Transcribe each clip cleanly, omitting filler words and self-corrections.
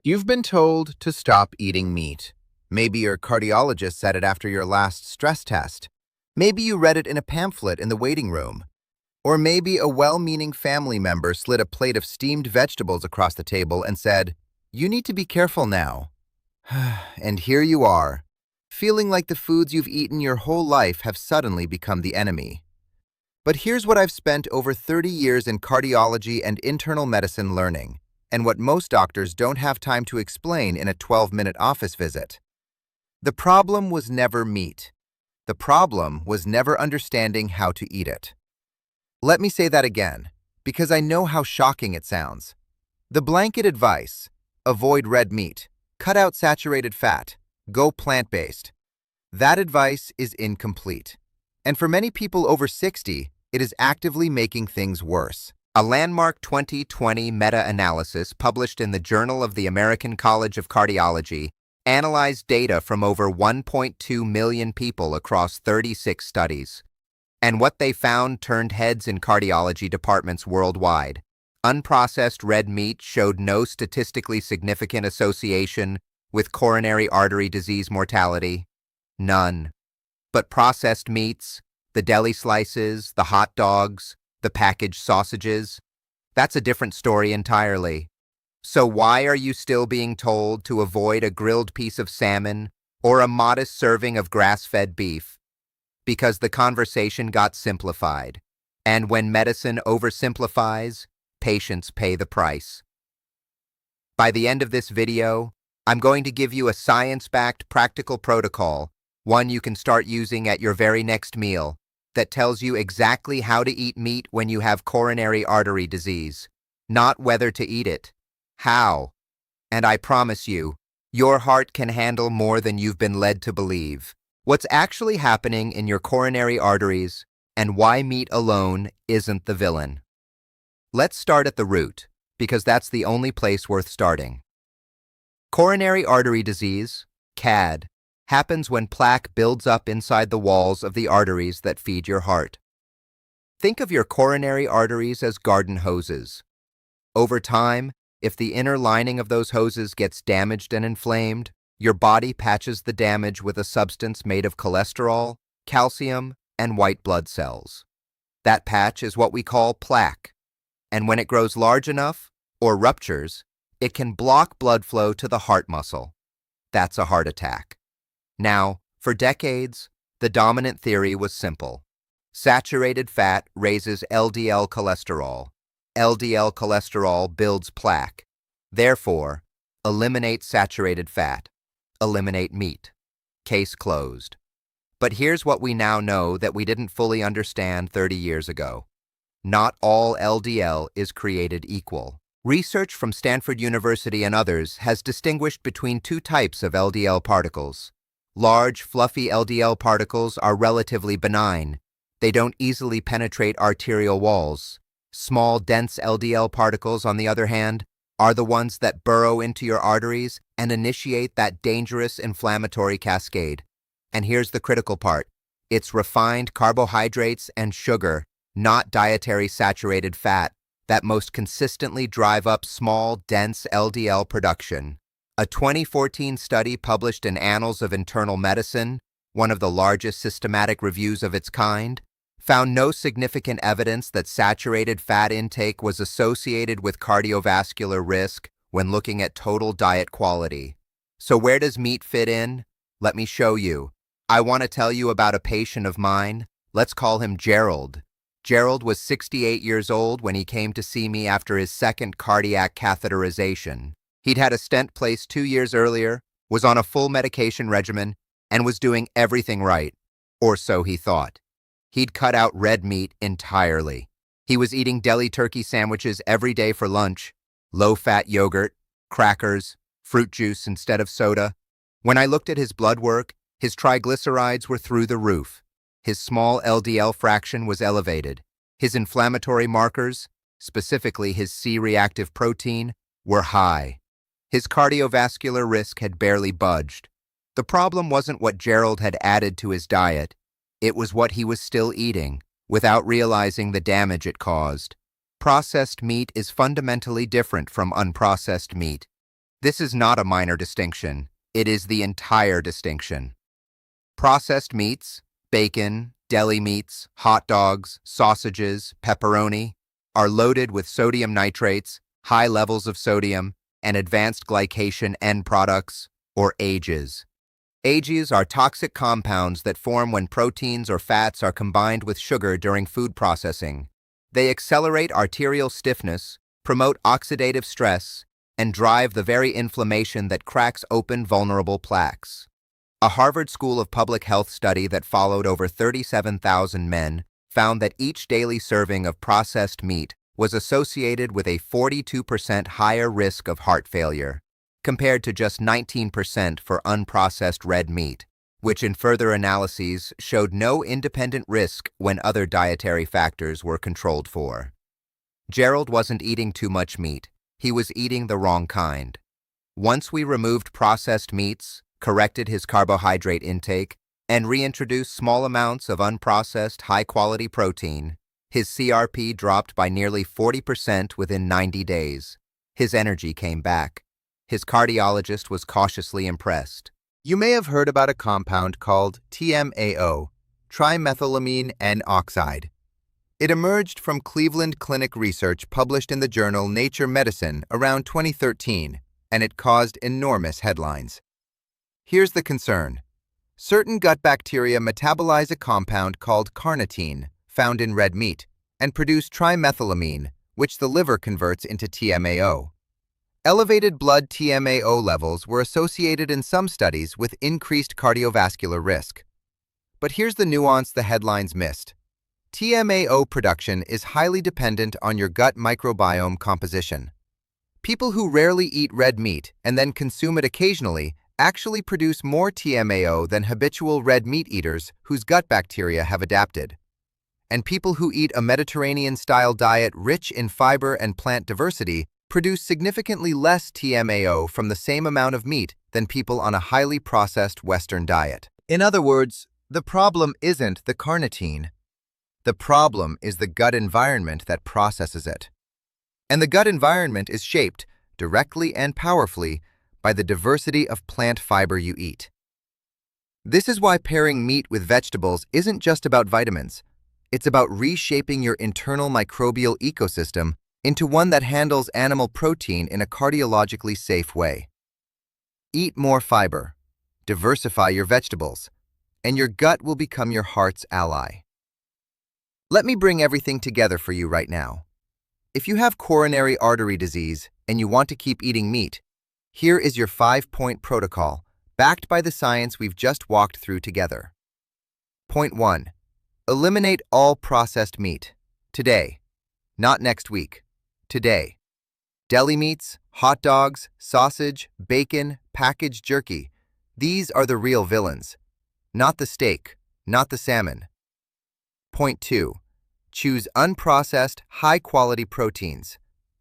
You've been told to stop eating meat. Maybe your cardiologist said it after your last stress test. Maybe you read it in a pamphlet in the waiting room. Or maybe a well-meaning family member slid a plate of steamed vegetables across the table and said, "You need to be careful now." And here you are, feeling like the foods you've eaten your whole life have suddenly become the enemy. But here's what I've spent over 30 years in cardiology and internal medicine learning, and what most doctors don't have time to explain in a 12-minute office visit. The problem was never meat. The problem was never understanding how to eat it. Let me say that again, because I know how shocking it sounds. The blanket advice, avoid red meat, cut out saturated fat, go plant-based. That advice is incomplete. And for many people over 60, it is actively making things worse. A landmark 2020 meta-analysis published in the Journal of the American College of Cardiology analyzed data from over 1.2 million people across 36 studies. And what they found turned heads in cardiology departments worldwide. Unprocessed red meat showed no statistically significant association with coronary artery disease mortality. None. But processed meats, the deli slices, the hot dogs, the packaged sausages, that's a different story entirely. So why are you still being told to avoid a grilled piece of salmon or a modest serving of grass-fed beef? Because the conversation got simplified. And when medicine oversimplifies, patients pay the price. By the end of this video, I'm going to give you a science-backed practical protocol, one you can start using at your very next meal, that tells you exactly how to eat meat when you have coronary artery disease. Not whether to eat it, how. And I promise you, your heart can handle more than you've been led to believe. What's actually happening in your coronary arteries and why meat alone isn't the villain. Let's start at the root, because that's the only place worth starting. Coronary artery disease, CAD, happens when plaque builds up inside the walls of the arteries that feed your heart. Think of your coronary arteries as garden hoses. Over time, if the inner lining of those hoses gets damaged and inflamed, your body patches the damage with a substance made of cholesterol, calcium, and white blood cells. That patch is what we call plaque, and when it grows large enough, or ruptures, it can block blood flow to the heart muscle. That's a heart attack. Now, for decades, the dominant theory was simple. Saturated fat raises LDL cholesterol. LDL cholesterol builds plaque. Therefore, eliminate saturated fat. Eliminate meat. Case closed. But here's what we now know that we didn't fully understand 30 years ago. Not all LDL is created equal. Research from Stanford University and others has distinguished between two types of LDL particles. Large, fluffy LDL particles are relatively benign. They don't easily penetrate arterial walls. Small, dense LDL particles, on the other hand, are the ones that burrow into your arteries and initiate that dangerous inflammatory cascade. And here's the critical part. It's refined carbohydrates and sugar, not dietary saturated fat, that most consistently drive up small, dense LDL production. A 2014 study published in Annals of Internal Medicine, one of the largest systematic reviews of its kind, found no significant evidence that saturated fat intake was associated with cardiovascular risk when looking at total diet quality. So where does meat fit in? Let me show you. I want to tell you about a patient of mine. Let's call him Gerald. Gerald was 68 years old when he came to see me after his second cardiac catheterization. He'd had a stent placed 2 years earlier, was on a full medication regimen, and was doing everything right. Or so he thought. He'd cut out red meat entirely. He was eating deli turkey sandwiches every day for lunch, low-fat yogurt, crackers, fruit juice instead of soda. When I looked at his blood work, his triglycerides were through the roof. His small LDL fraction was elevated. His inflammatory markers, specifically his C-reactive protein, were high. His cardiovascular risk had barely budged. The problem wasn't what Gerald had added to his diet. It was what he was still eating, without realizing the damage it caused. Processed meat is fundamentally different from unprocessed meat. This is not a minor distinction. It is the entire distinction. Processed meats, bacon, deli meats, hot dogs, sausages, pepperoni, are loaded with sodium nitrates, high levels of sodium, and advanced glycation end products, or AGEs. AGEs are toxic compounds that form when proteins or fats are combined with sugar during food processing. They accelerate arterial stiffness, promote oxidative stress, and drive the very inflammation that cracks open vulnerable plaques. A Harvard School of Public Health study that followed over 37,000 men found that each daily serving of processed meat was associated with a 42% higher risk of heart failure, compared to just 19% for unprocessed red meat, which in further analyses showed no independent risk when other dietary factors were controlled for. Gerald wasn't eating too much meat. He was eating the wrong kind. Once we removed processed meats, corrected his carbohydrate intake, and reintroduced small amounts of unprocessed, high-quality protein, his CRP dropped by nearly 40% within 90 days. His energy came back. His cardiologist was cautiously impressed. You may have heard about a compound called TMAO, trimethylamine N-oxide. It emerged from Cleveland Clinic research published in the journal Nature Medicine around 2013, and it caused enormous headlines. Here's the concern. Certain gut bacteria metabolize a compound called carnitine, found in red meat, and produce trimethylamine, which the liver converts into TMAO. Elevated blood TMAO levels were associated in some studies with increased cardiovascular risk. But here's the nuance the headlines missed. TMAO production is highly dependent on your gut microbiome composition. People who rarely eat red meat and then consume it occasionally actually produce more TMAO than habitual red meat eaters whose gut bacteria have adapted. And people who eat a Mediterranean-style diet rich in fiber and plant diversity produce significantly less TMAO from the same amount of meat than people on a highly processed Western diet. In other words, the problem isn't the carnitine. The problem is the gut environment that processes it. And the gut environment is shaped, directly and powerfully, by the diversity of plant fiber you eat. This is why pairing meat with vegetables isn't just about vitamins. It's about reshaping your internal microbial ecosystem into one that handles animal protein in a cardiologically safe way. Eat more fiber, diversify your vegetables, and your gut will become your heart's ally. Let me bring everything together for you right now. If you have coronary artery disease and you want to keep eating meat, here is your 5-point protocol, backed by the science we've just walked through together. Point 1. Eliminate all processed meat. Today. Not next week. Today. Deli meats, hot dogs, sausage, bacon, packaged jerky. These are the real villains. Not the steak, not the salmon. Point 2. Choose unprocessed, high-quality proteins.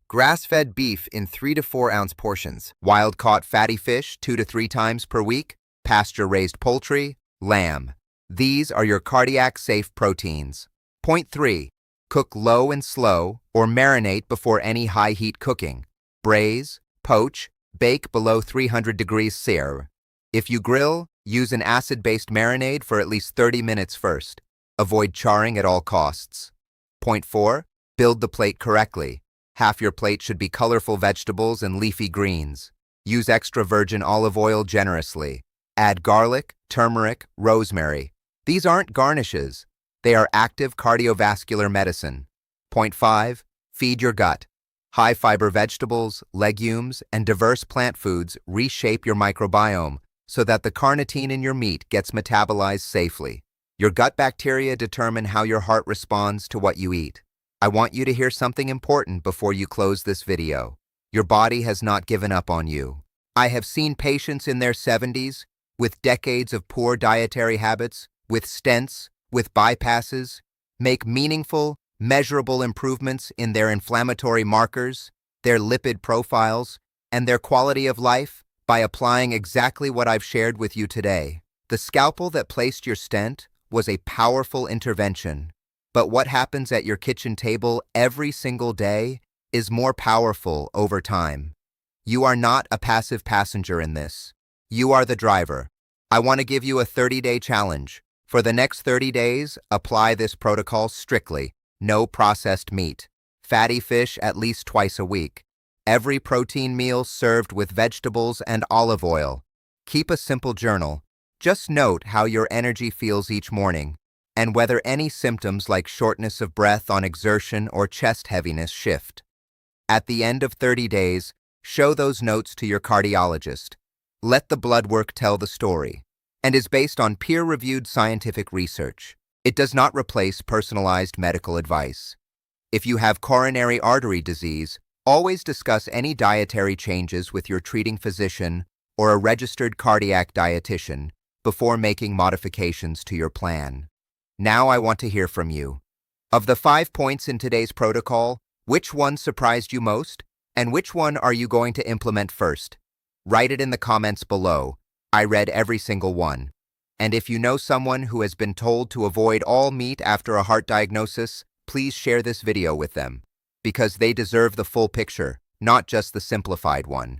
Grass-fed beef in 3 to 4 ounce portions. Wild-caught fatty fish 2 to 3 times per week. Pasture-raised poultry, lamb. These are your cardiac-safe proteins. Point 3. Cook low and slow or marinate before any high-heat cooking. Braise, poach, bake below 300 degrees Celsius. If you grill, use an acid-based marinade for at least 30 minutes first. Avoid charring at all costs. Point 4. Build the plate correctly. Half your plate should be colorful vegetables and leafy greens. Use extra virgin olive oil generously. Add garlic, turmeric, rosemary. These aren't garnishes. They are active cardiovascular medicine. Point 5. Feed your gut. High-fiber vegetables, legumes, and diverse plant foods reshape your microbiome so that the carnitine in your meat gets metabolized safely. Your gut bacteria determine how your heart responds to what you eat. I want you to hear something important before you close this video. Your body has not given up on you. I have seen patients in their 70s with decades of poor dietary habits, with stents, with bypasses, make meaningful, measurable improvements in their inflammatory markers, their lipid profiles, and their quality of life by applying exactly what I've shared with you today. The scalpel that placed your stent was a powerful intervention, but what happens at your kitchen table every single day is more powerful over time. You are not a passive passenger in this. You are the driver. I want to give you a 30-day challenge. For the next 30 days, apply this protocol strictly. No processed meat. Fatty fish at least twice a week. Every protein meal served with vegetables and olive oil. Keep a simple journal. Just note how your energy feels each morning, and whether any symptoms like shortness of breath on exertion or chest heaviness shift. At the end of 30 days, show those notes to your cardiologist. Let the blood work tell the story, and is based on peer-reviewed scientific research. It does not replace personalized medical advice. If you have coronary artery disease, always discuss any dietary changes with your treating physician or a registered cardiac dietitian before making modifications to your plan. Now I want to hear from you. Of the 5 points in today's protocol, which one surprised you most, and which one are you going to implement first? Write it in the comments below. I read every single one. And if you know someone who has been told to avoid all meat after a heart diagnosis, please share this video with them, because they deserve the full picture, not just the simplified one.